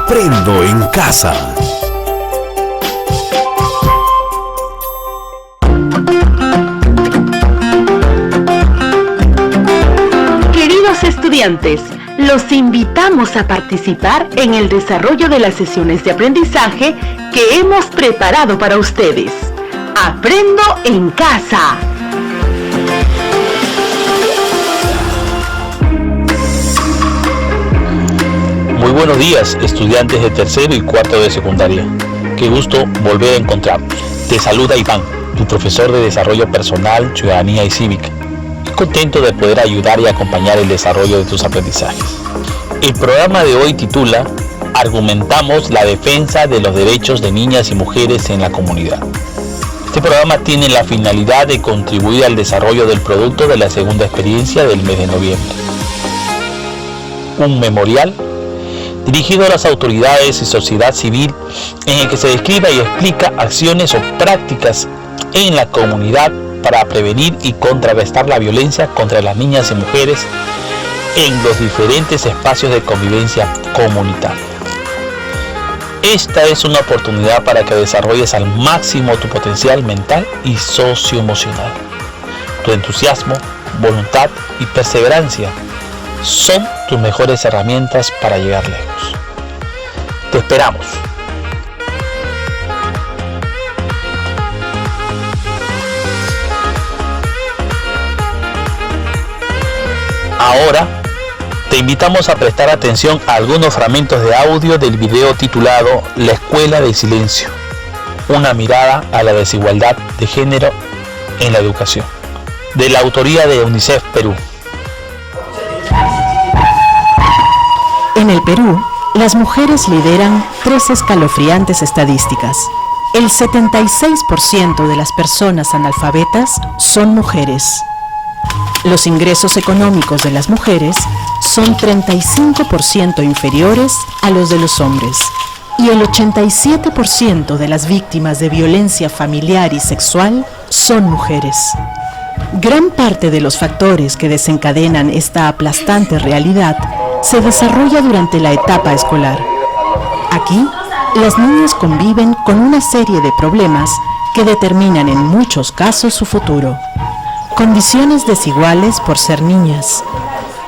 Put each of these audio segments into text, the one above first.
Aprendo en casa. Queridos estudiantes, los invitamos a participar en el desarrollo de las sesiones de aprendizaje que hemos preparado para ustedes. Aprendo en casa. Muy buenos días, estudiantes de tercero y cuarto de secundaria. Qué gusto volver a encontrarnos. Te saluda Iván, tu profesor de Desarrollo Personal, Ciudadanía y Cívica. Contento de poder ayudar y acompañar el desarrollo de tus aprendizajes. El programa de hoy titula Argumentamos la defensa de los derechos de niñas y mujeres en la comunidad. Este programa tiene la finalidad de contribuir al desarrollo del producto de la segunda experiencia del mes de noviembre. Un memorial dirigido a las autoridades y sociedad civil en el que se describa y explica acciones o prácticas en la comunidad para prevenir y contrarrestar la violencia contra las niñas y mujeres en los diferentes espacios de convivencia comunitaria. Esta es una oportunidad para que desarrolles al máximo tu potencial mental y socioemocional. Tu entusiasmo, voluntad y perseverancia son tus mejores herramientas para llegar lejos. Te esperamos. Ahora, te invitamos a prestar atención a algunos fragmentos de audio del video titulado La Escuela del Silencio, una mirada a la desigualdad de género en la educación, de la autoría de UNICEF Perú. En el Perú, las mujeres lideran 3 escalofriantes estadísticas. El 76% de las personas analfabetas son mujeres. Los ingresos económicos de las mujeres son 35% inferiores a los de los hombres. Y el 87% de las víctimas de violencia familiar y sexual son mujeres. Gran parte de los factores que desencadenan esta aplastante realidad se desarrolla durante la etapa escolar. Aquí, las niñas conviven con una serie de problemas que determinan en muchos casos su futuro. Condiciones desiguales por ser niñas,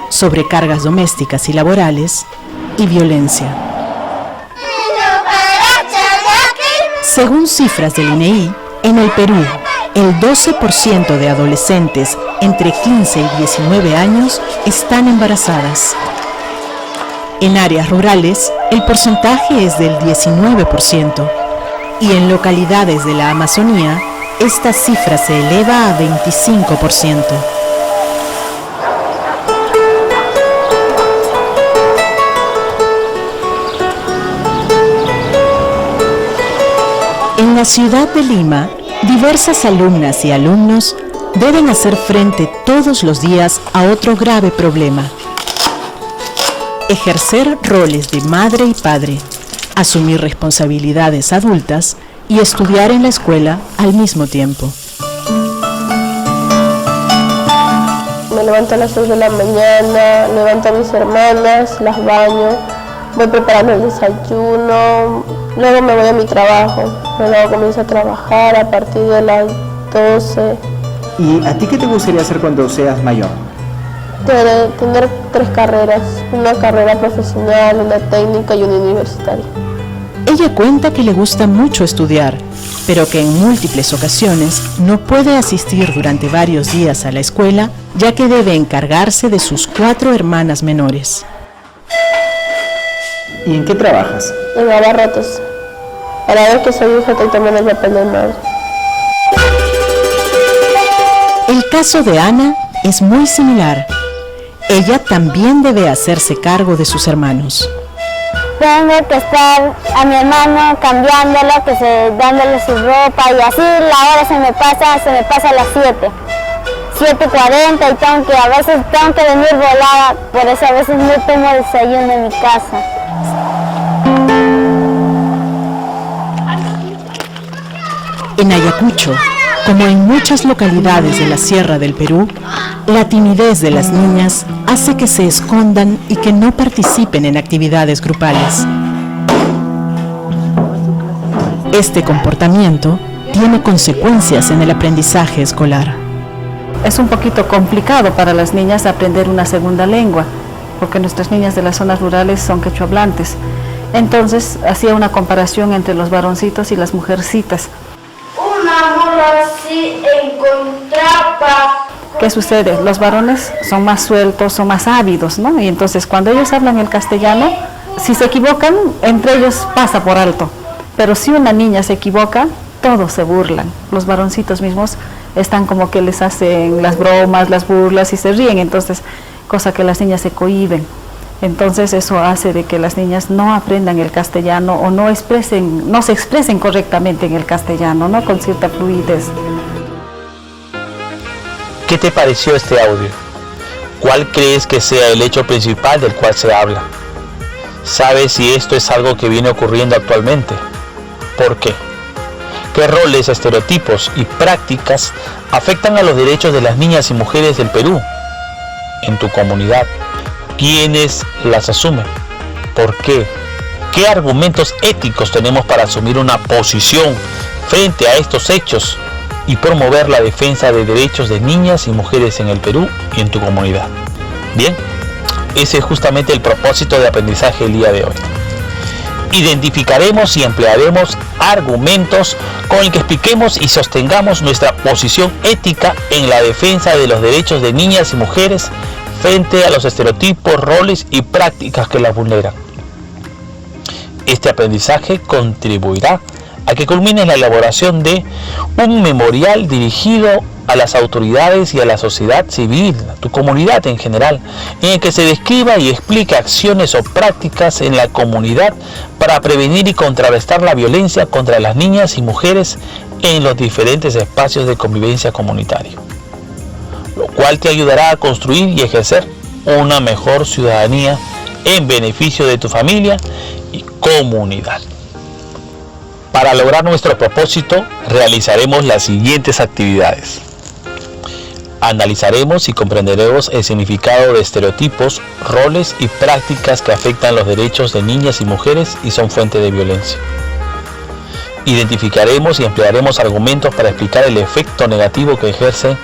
sobrecargas domésticas y laborales y violencia. Según cifras del INEI, en el Perú, el 12% de adolescentes entre 15 y 19 años están embarazadas. En áreas rurales, el porcentaje es del 19%, y en localidades de la Amazonía, esta cifra se eleva a 25%. En la ciudad de Lima, diversas alumnas y alumnos deben hacer frente todos los días a otro grave problema: ejercer roles de madre y padre, asumir responsabilidades adultas y estudiar en la escuela al mismo tiempo. Me levanto a las 6 de la mañana, levanto a mis hermanas, las baño, voy preparando el desayuno, luego me voy a mi trabajo, luego comienzo a trabajar a partir de las 12. ¿Y a ti qué te gustaría hacer cuando seas mayor? Tener 3 carreras, una carrera profesional, una técnica y una universitaria. Ella cuenta que le gusta mucho estudiar, pero que en múltiples ocasiones no puede asistir durante varios días a la escuela, ya que debe encargarse de sus 4 hermanas menores. ¿Y en qué trabajas? En abarrotes. A la vez que soy hija, estoy tomando el papel de madre. El caso de Ana es muy similar. Ella también debe hacerse cargo de sus hermanos. Tengo que estar a mi hermano cambiándolo, dándole su ropa, y así la hora se me pasa a las 7:40, y a veces tengo que venir volada, por eso a veces no tomo desayuno en mi casa. En Ayacucho, como en muchas localidades de la Sierra del Perú, la timidez de las niñas hace que se escondan y que no participen en actividades grupales. Este comportamiento tiene consecuencias en el aprendizaje escolar. Es un poquito complicado para las niñas aprender una segunda lengua, porque nuestras niñas de las zonas rurales son quechohablantes. Entonces hacía una comparación entre los varoncitos y las mujercitas. Una mula se encontraba. ¿Qué sucede? Los varones son más sueltos, son más ávidos, ¿no? Y entonces cuando ellos hablan el castellano, si se equivocan, entre ellos pasa por alto. Pero si una niña se equivoca, todos se burlan. Los varoncitos mismos están como que les hacen las bromas, las burlas y se ríen, entonces, cosa que las niñas se cohíben. Entonces eso hace de que las niñas no aprendan el castellano o no se expresen correctamente en el castellano, ¿no? Con cierta fluidez. ¿Qué te pareció este audio? ¿Cuál crees que sea el hecho principal del cual se habla? ¿Sabes si esto es algo que viene ocurriendo actualmente? ¿Por qué? ¿Qué roles, estereotipos y prácticas afectan a los derechos de las niñas y mujeres del Perú? En tu comunidad, ¿quiénes las asumen? ¿Por qué? ¿Qué argumentos éticos tenemos para asumir una posición frente a estos hechos y promover la defensa de derechos de niñas y mujeres en el Perú y en tu comunidad? Bien, ese es justamente el propósito de aprendizaje el día de hoy. Identificaremos y emplearemos argumentos con el que expliquemos y sostengamos nuestra posición ética en la defensa de los derechos de niñas y mujeres frente a los estereotipos, roles y prácticas que las vulneran. Este aprendizaje contribuirá a que culmine la elaboración de un memorial dirigido a las autoridades y a la sociedad civil, a tu comunidad en general, en el que se describa y explique acciones o prácticas en la comunidad para prevenir y contrarrestar la violencia contra las niñas y mujeres en los diferentes espacios de convivencia comunitaria, lo cual te ayudará a construir y ejercer una mejor ciudadanía en beneficio de tu familia y comunidad. Para lograr nuestro propósito, realizaremos las siguientes actividades. Analizaremos y comprenderemos el significado de estereotipos, roles y prácticas que afectan los derechos de niñas y mujeres y son fuente de violencia. Identificaremos y emplearemos argumentos para explicar el efecto negativo que ejercen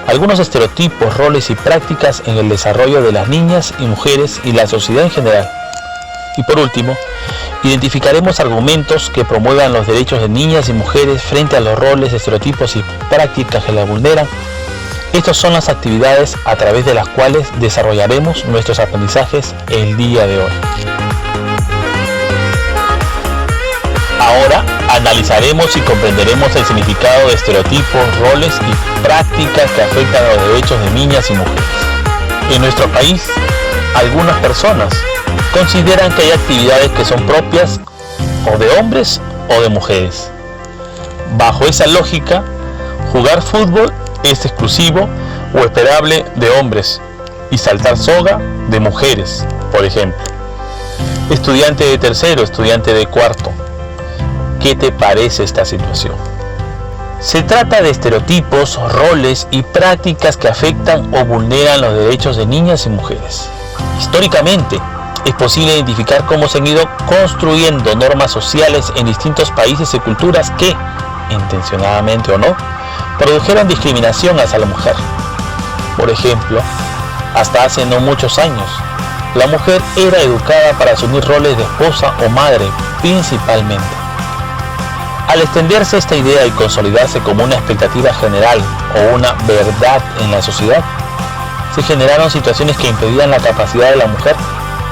algunos estereotipos, roles y prácticas en el desarrollo de las niñas y mujeres y la sociedad en general. Y por último, identificaremos argumentos que promuevan los derechos de niñas y mujeres frente a los roles, estereotipos y prácticas que las vulneran. Estas son las actividades a través de las cuales desarrollaremos nuestros aprendizajes el día de hoy. Ahora analizaremos y comprenderemos el significado de estereotipos, roles y prácticas que afectan a los derechos de niñas y mujeres. En nuestro país, algunas personas consideran que hay actividades que son propias o de hombres o de mujeres. Bajo esa lógica, jugar fútbol es exclusivo o esperable de hombres y saltar soga de mujeres, por ejemplo. Estudiante de tercero, estudiante de cuarto, ¿qué te parece esta situación? Se trata de estereotipos, roles y prácticas que afectan o vulneran los derechos de niñas y mujeres. Históricamente, es posible identificar cómo se han ido construyendo normas sociales en distintos países y culturas que, intencionadamente o no, produjeron discriminación hacia la mujer. Por ejemplo, hasta hace no muchos años, la mujer era educada para asumir roles de esposa o madre, principalmente. Al extenderse esta idea y consolidarse como una expectativa general o una verdad en la sociedad, se generaron situaciones que impedían la capacidad de la mujer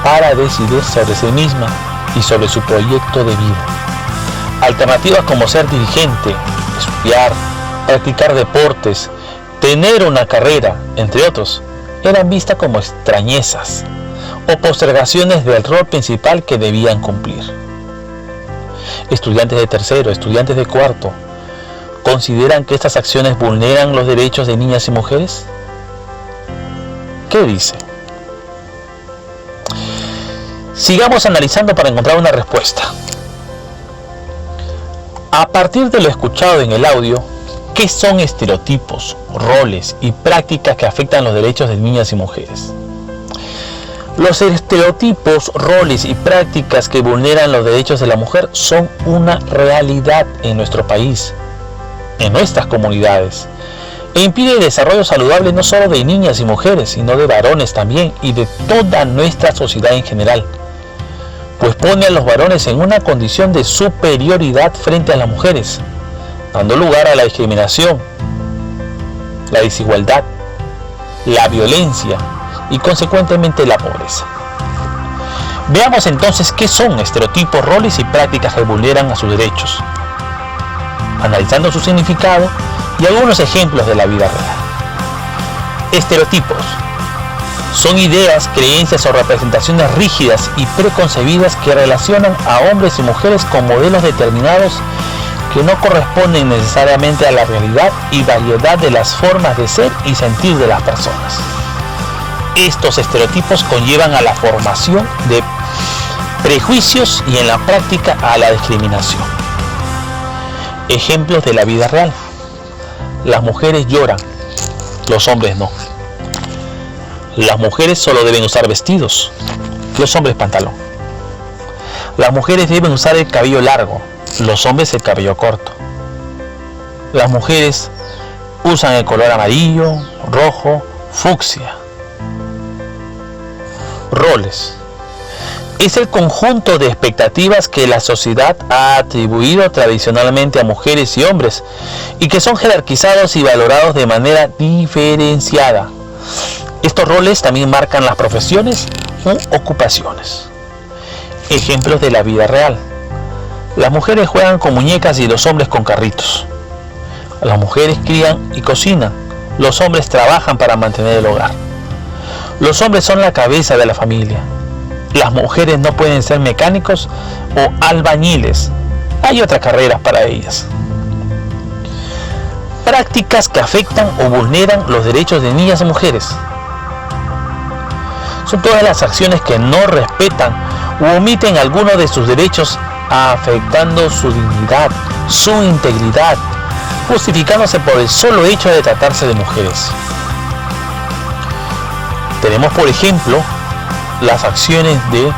para decidir sobre sí misma y sobre su proyecto de vida. Alternativas como ser dirigente, estudiar, practicar deportes, tener una carrera, entre otros, eran vistas como extrañezas o postergaciones del rol principal que debían cumplir. Estudiantes de tercero, estudiantes de cuarto, ¿consideran que estas acciones vulneran los derechos de niñas y mujeres? ¿Qué dice? Sigamos analizando para encontrar una respuesta. A partir de lo escuchado en el audio, ¿qué son estereotipos, roles y prácticas que afectan los derechos de niñas y mujeres? Los estereotipos, roles y prácticas que vulneran los derechos de la mujer son una realidad en nuestro país, en nuestras comunidades, e impide el desarrollo saludable no solo de niñas y mujeres, sino de varones también y de toda nuestra sociedad en general, pues pone a los varones en una condición de superioridad frente a las mujeres, dando lugar a la discriminación, la desigualdad, la violencia y consecuentemente la pobreza. Veamos entonces qué son estereotipos, roles y prácticas que vulneran a sus derechos, analizando su significado y algunos ejemplos de la vida real. Estereotipos son ideas, creencias o representaciones rígidas y preconcebidas que relacionan a hombres y mujeres con modelos determinados que no corresponden necesariamente a la realidad y variedad de las formas de ser y sentir de las personas. Estos estereotipos conllevan a la formación de prejuicios y en la práctica a la discriminación. Ejemplos de la vida real. Las mujeres lloran, los hombres no. Las mujeres solo deben usar vestidos, los hombres pantalón. Las mujeres deben usar el cabello largo, los hombres el cabello corto. Las mujeres usan el color amarillo, rojo, fucsia. Roles. Es el conjunto de expectativas que la sociedad ha atribuido tradicionalmente a mujeres y hombres y que son jerarquizados y valorados de manera diferenciada. Estos roles también marcan las profesiones u ocupaciones. Ejemplos de la vida real. Las mujeres juegan con muñecas y los hombres con carritos. Las mujeres crían y cocinan. Los hombres trabajan para mantener el hogar. Los hombres son la cabeza de la familia. Las mujeres no pueden ser mecánicos o albañiles. Hay otras carreras para ellas. Prácticas que afectan o vulneran los derechos de niñas y mujeres. Son todas las acciones que no respetan u omiten alguno de sus derechos, afectando su dignidad, su integridad, justificándose por el solo hecho de tratarse de mujeres. Tenemos, por ejemplo, las acciones de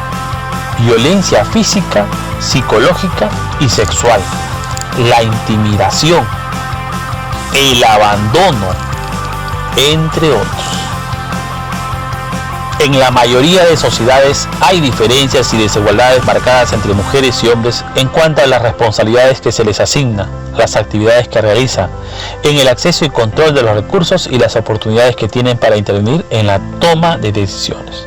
violencia física, psicológica y sexual, la intimidación, el abandono, entre otros. En la mayoría de sociedades hay diferencias y desigualdades marcadas entre mujeres y hombres en cuanto a las responsabilidades que se les asigna, las actividades que realizan, en el acceso y control de los recursos y las oportunidades que tienen para intervenir en la toma de decisiones.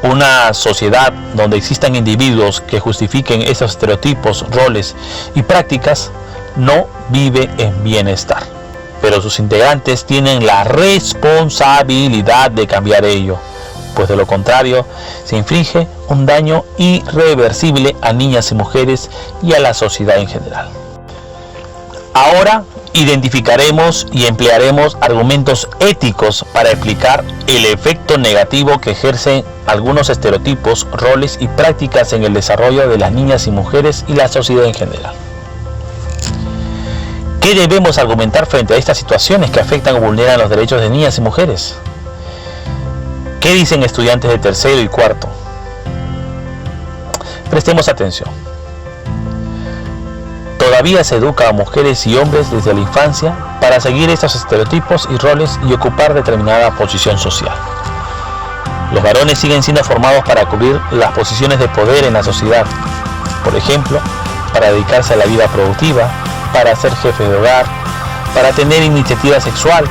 Una sociedad donde existan individuos que justifiquen esos estereotipos, roles y prácticas no vive en bienestar, pero sus integrantes tienen la responsabilidad de cambiar ello, pues de lo contrario se inflige un daño irreversible a niñas y mujeres y a la sociedad en general. Ahora identificaremos y emplearemos argumentos éticos para explicar el efecto negativo que ejercen algunos estereotipos, roles y prácticas en el desarrollo de las niñas y mujeres y la sociedad en general. ¿Qué debemos argumentar frente a estas situaciones que afectan o vulneran los derechos de niñas y mujeres? ¿Qué dicen estudiantes de tercero y cuarto? Prestemos atención. Todavía se educa a mujeres y hombres desde la infancia para seguir estos estereotipos y roles y ocupar determinada posición social. Los varones siguen siendo formados para cubrir las posiciones de poder en la sociedad, por ejemplo, para dedicarse a la vida productiva, para ser jefe de hogar, para tener iniciativa sexual,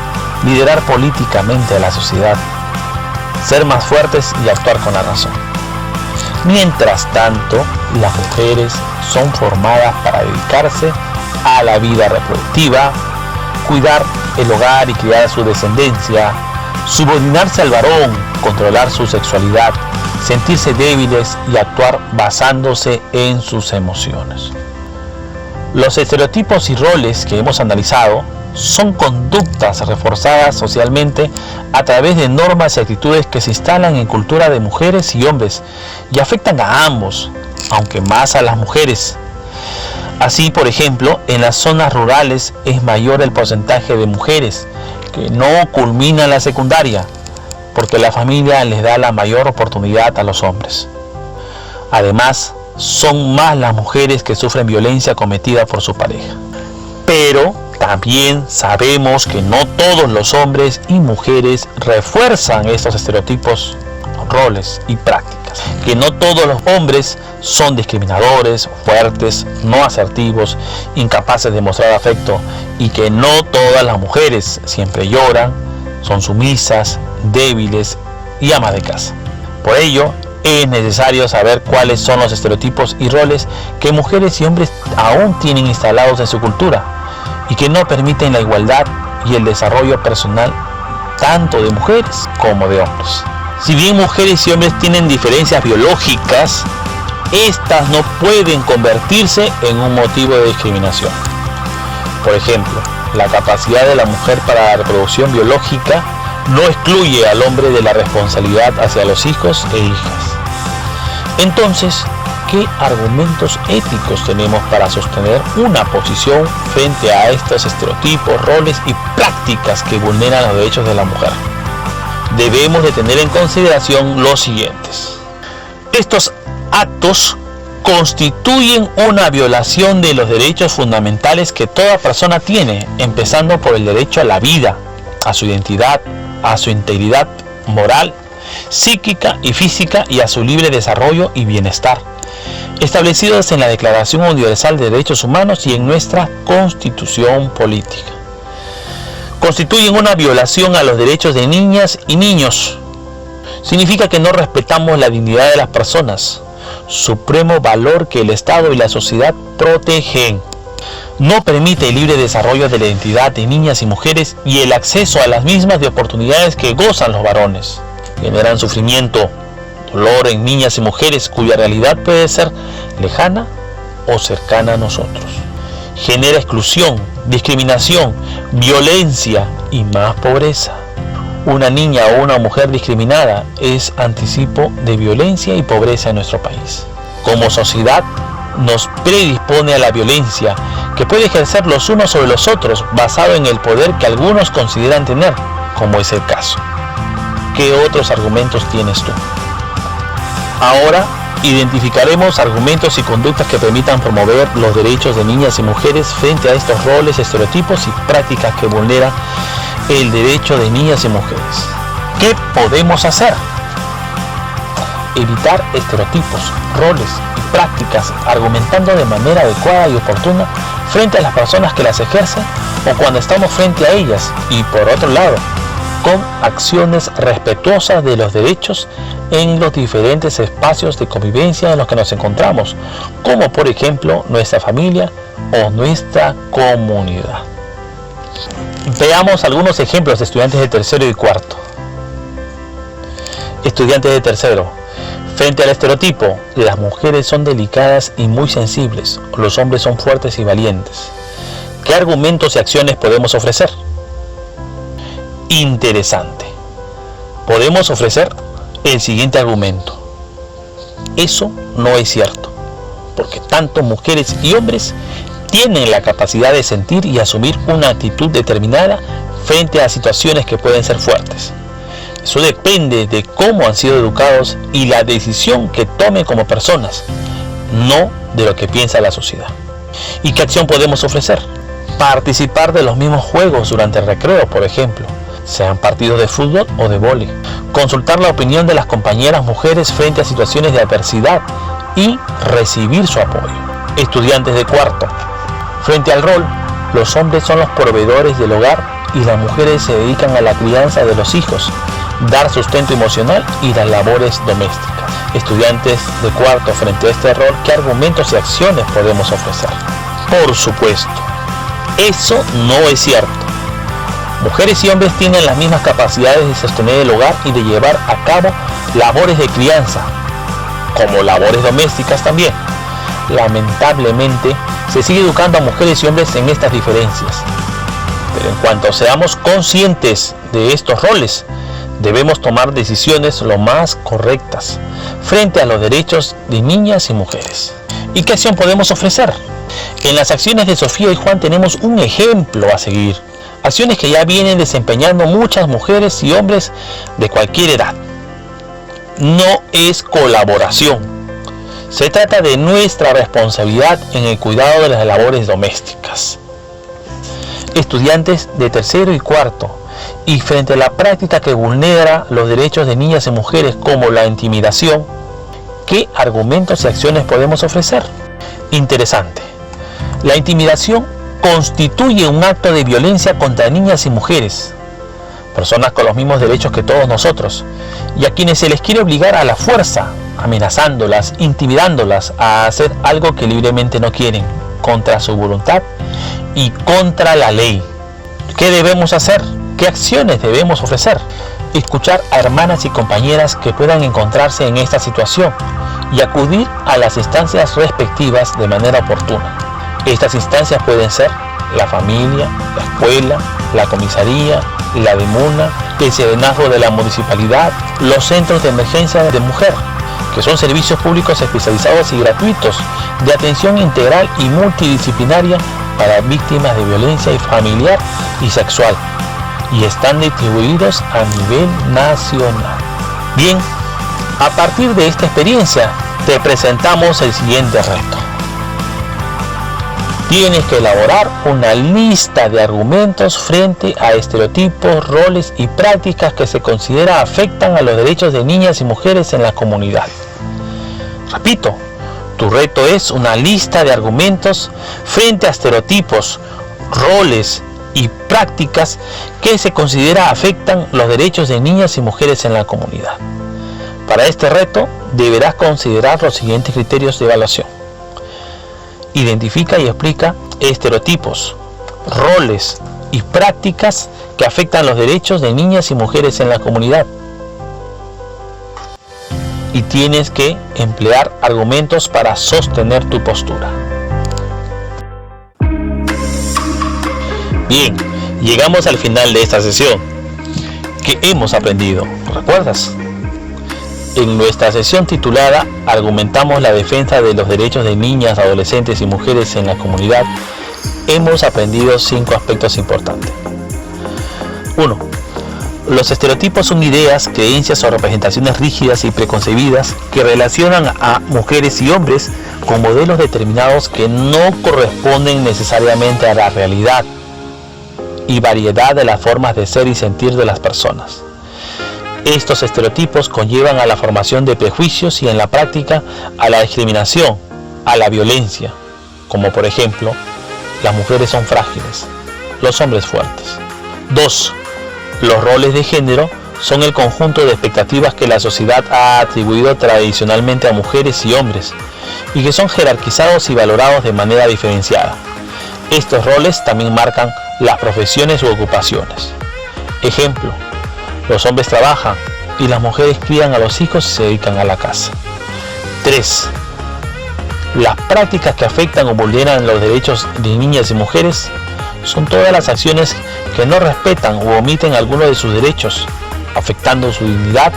liderar políticamente a la sociedad, ser más fuertes y actuar con la razón. Mientras tanto, las mujeres son formadas para dedicarse a la vida reproductiva, cuidar el hogar y criar a su descendencia, subordinarse al varón, controlar su sexualidad, sentirse débiles y actuar basándose en sus emociones. Los estereotipos y roles que hemos analizado son conductas reforzadas socialmente a través de normas y actitudes que se instalan en cultura de mujeres y hombres y afectan a ambos, aunque más a las mujeres. Así, por ejemplo, en las zonas rurales es mayor el porcentaje de mujeres que no culminan la secundaria, porque la familia les da la mayor oportunidad a los hombres. Además, son más las mujeres que sufren violencia cometida por su pareja. Pero también sabemos que no todos los hombres y mujeres refuerzan estos estereotipos, roles y prácticas. Que no todos los hombres son discriminadores, fuertes, no asertivos, incapaces de mostrar afecto, y que no todas las mujeres siempre lloran, son sumisas, débiles y amas de casa. Por ello, es necesario saber cuáles son los estereotipos y roles que mujeres y hombres aún tienen instalados en su cultura y que no permiten la igualdad y el desarrollo personal tanto de mujeres como de hombres. Si bien mujeres y hombres tienen diferencias biológicas, estas no pueden convertirse en un motivo de discriminación. Por ejemplo, la capacidad de la mujer para la reproducción biológica no excluye al hombre de la responsabilidad hacia los hijos e hijas. Entonces, ¿qué argumentos éticos tenemos para sostener una posición frente a estos estereotipos, roles y prácticas que vulneran los derechos de la mujer? Debemos de tener en consideración los siguientes. Estos actos constituyen una violación de los derechos fundamentales que toda persona tiene, empezando por el derecho a la vida, a su identidad, a su integridad moral, psíquica y física y a su libre desarrollo y bienestar, establecidos en la Declaración Universal de Derechos Humanos y en nuestra Constitución Política. Constituyen una violación a los derechos de niñas y niños. Significa que no respetamos la dignidad de las personas, supremo valor que el Estado y la sociedad protegen. No permite el libre desarrollo de la identidad de niñas y mujeres y el acceso a las mismas de oportunidades que gozan los varones. Generan sufrimiento, dolor en niñas y mujeres cuya realidad puede ser lejana o cercana a nosotros. Genera exclusión, discriminación, violencia y más pobreza. Una niña o una mujer discriminada es anticipo de violencia y pobreza en nuestro país. Como sociedad, nos predispone a la violencia que puede ejercer los unos sobre los otros basado en el poder que algunos consideran tener, como es el caso. ¿Qué otros argumentos tienes tú? Ahora identificaremos argumentos y conductas que permitan promover los derechos de niñas y mujeres frente a estos roles, estereotipos y prácticas que vulneran el derecho de niñas y mujeres. ¿Qué podemos hacer? Evitar estereotipos, roles y prácticas argumentando de manera adecuada y oportuna frente a las personas que las ejercen o cuando estamos frente a ellas, y por otro lado, con acciones respetuosas de los derechos en los diferentes espacios de convivencia en los que nos encontramos, como por ejemplo nuestra familia o nuestra comunidad. Veamos algunos ejemplos de estudiantes de tercero y cuarto. Estudiantes de tercero. Frente al estereotipo, las mujeres son delicadas y muy sensibles, los hombres son fuertes y valientes. ¿Qué argumentos y acciones podemos ofrecer? Interesante. Podemos ofrecer el siguiente argumento. Eso no es cierto, porque tanto mujeres y hombres tienen la capacidad de sentir y asumir una actitud determinada frente a situaciones que pueden ser fuertes. Eso depende de cómo han sido educados y la decisión que tomen como personas, no de lo que piensa la sociedad. ¿Y qué acción podemos ofrecer? Participar de los mismos juegos durante el recreo, por ejemplo, sean partidos de fútbol o de vóley. Consultar la opinión de las compañeras mujeres frente a situaciones de adversidad y recibir su apoyo. Estudiantes de cuarto. Frente al rol, los hombres son los proveedores del hogar y las mujeres se dedican a la crianza de los hijos, dar sustento emocional y las labores domésticas. Estudiantes de cuarto, frente a este rol, ¿qué argumentos y acciones podemos ofrecer? Por supuesto, eso no es cierto. Mujeres y hombres tienen las mismas capacidades de sostener el hogar y de llevar a cabo labores de crianza, como labores domésticas también. Lamentablemente, se sigue educando a mujeres y hombres en estas diferencias. Pero en cuanto seamos conscientes de estos roles, debemos tomar decisiones lo más correctas frente a los derechos de niñas y mujeres. ¿Y qué acción podemos ofrecer? En las acciones de Sofía y Juan tenemos un ejemplo a seguir. acciones que ya vienen desempeñando muchas mujeres y hombres de cualquier edad. No es colaboración. Se trata de nuestra responsabilidad en el cuidado de las labores domésticas. Estudiantes de tercero y cuarto, y frente a la práctica que vulnera los derechos de niñas y mujeres como la intimidación, ¿qué argumentos y acciones podemos ofrecer? Interesante. La intimidación constituye un acto de violencia contra niñas y mujeres, personas con los mismos derechos que todos nosotros, y a quienes se les quiere obligar a la fuerza, amenazándolas, intimidándolas a hacer algo que libremente no quieren, contra su voluntad y contra la ley. ¿Qué debemos hacer? ¿Qué acciones debemos ofrecer? Escuchar a hermanas y compañeras que puedan encontrarse en esta situación y acudir a las instancias respectivas de manera oportuna. Estas instancias pueden ser la familia, la escuela, la comisaría, la DEMUNA, el serenazgo de la municipalidad, los centros de emergencia de mujer, que son servicios públicos especializados y gratuitos de atención integral y multidisciplinaria para víctimas de violencia familiar y sexual, y están distribuidos a nivel nacional. Bien, a partir de esta experiencia te presentamos el siguiente reto. Tienes que elaborar una lista de argumentos frente a estereotipos, roles y prácticas que se considera afectan a los derechos de niñas y mujeres en la comunidad. Repito, tu reto es una lista de argumentos frente a estereotipos, roles y prácticas que se considera afectan los derechos de niñas y mujeres en la comunidad. Para este reto deberás considerar los siguientes criterios de evaluación. Identifica y explica estereotipos, roles y prácticas que afectan los derechos de niñas y mujeres en la comunidad. Y tienes que emplear argumentos para sostener tu postura. Bien, llegamos al final de esta sesión. ¿Qué hemos aprendido? ¿Recuerdas? En nuestra sesión titulada Argumentamos la defensa de los derechos de niñas, adolescentes y mujeres en la comunidad, hemos aprendido 5 aspectos importantes. 1. Los estereotipos son ideas, creencias o representaciones rígidas y preconcebidas que relacionan a mujeres y hombres con modelos determinados que no corresponden necesariamente a la realidad y variedad de las formas de ser y sentir de las personas. Estos estereotipos conllevan a la formación de prejuicios y en la práctica a la discriminación, a la violencia, como por ejemplo, las mujeres son frágiles, los hombres fuertes. 2. Los roles de género son el conjunto de expectativas que la sociedad ha atribuido tradicionalmente a mujeres y hombres y que son jerarquizados y valorados de manera diferenciada. Estos roles también marcan las profesiones u ocupaciones. Ejemplo: los hombres trabajan y las mujeres crían a los hijos y se dedican a la casa. 3. Las prácticas que afectan o vulneran los derechos de niñas y mujeres son todas las acciones que no respetan u omiten alguno de sus derechos, afectando su dignidad,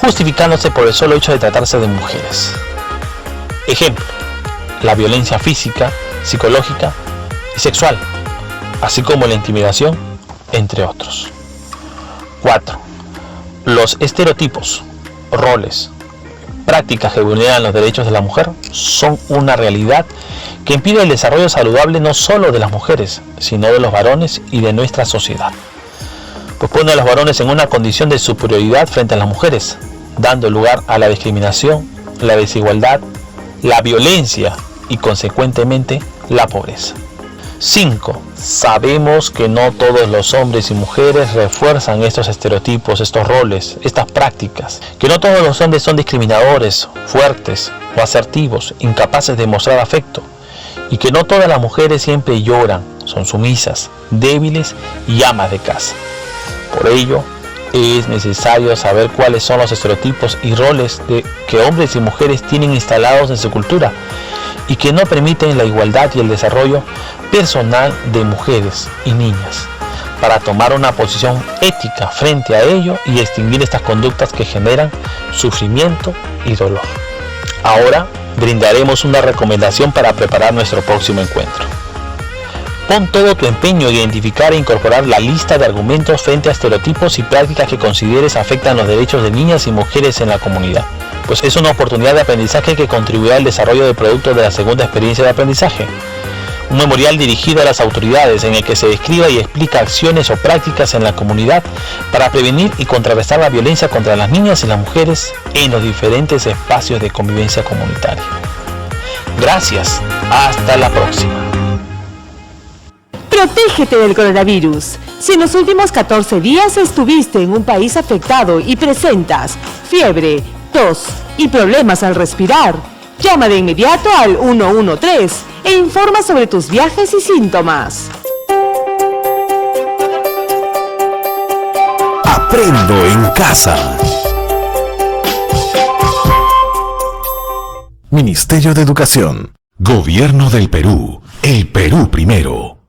justificándose por el solo hecho de tratarse de mujeres. Ejemplo: la violencia física, psicológica y sexual, así como la intimidación, entre otros. 4. Los estereotipos, roles, prácticas que vulneran los derechos de la mujer son una realidad que impide el desarrollo saludable no solo de las mujeres, sino de los varones y de nuestra sociedad. Pues pone a los varones en una condición de superioridad frente a las mujeres, dando lugar a la discriminación, la desigualdad, la violencia y consecuentemente la pobreza. 5. Sabemos que no todos los hombres y mujeres refuerzan estos estereotipos, estos roles, estas prácticas, que no todos los hombres son discriminadores, fuertes o asertivos, incapaces de mostrar afecto, y que no todas las mujeres siempre lloran, son sumisas, débiles y amas de casa. Por ello, es necesario saber cuáles son los estereotipos y roles que hombres y mujeres tienen instalados en su cultura y que no permiten la igualdad y el desarrollo personal de mujeres y niñas, para tomar una posición ética frente a ello y extinguir estas conductas que generan sufrimiento y dolor. Ahora brindaremos una recomendación para preparar nuestro próximo encuentro. Pon todo tu empeño en identificar e incorporar la lista de argumentos frente a estereotipos y prácticas que consideres afectan los derechos de niñas y mujeres en la comunidad, pues es una oportunidad de aprendizaje que contribuirá al desarrollo de productos de la segunda experiencia de aprendizaje. Un memorial dirigido a las autoridades en el que se describa y explica acciones o prácticas en la comunidad para prevenir y contrarrestar la violencia contra las niñas y las mujeres en los diferentes espacios de convivencia comunitaria. Gracias, hasta la próxima. Protégete del coronavirus. Si en los últimos 14 días estuviste en un país afectado y presentas fiebre, tos y problemas al respirar, llama de inmediato al 113 e informa sobre tus viajes y síntomas. Aprendo en casa. Ministerio de Educación. Gobierno del Perú. El Perú primero.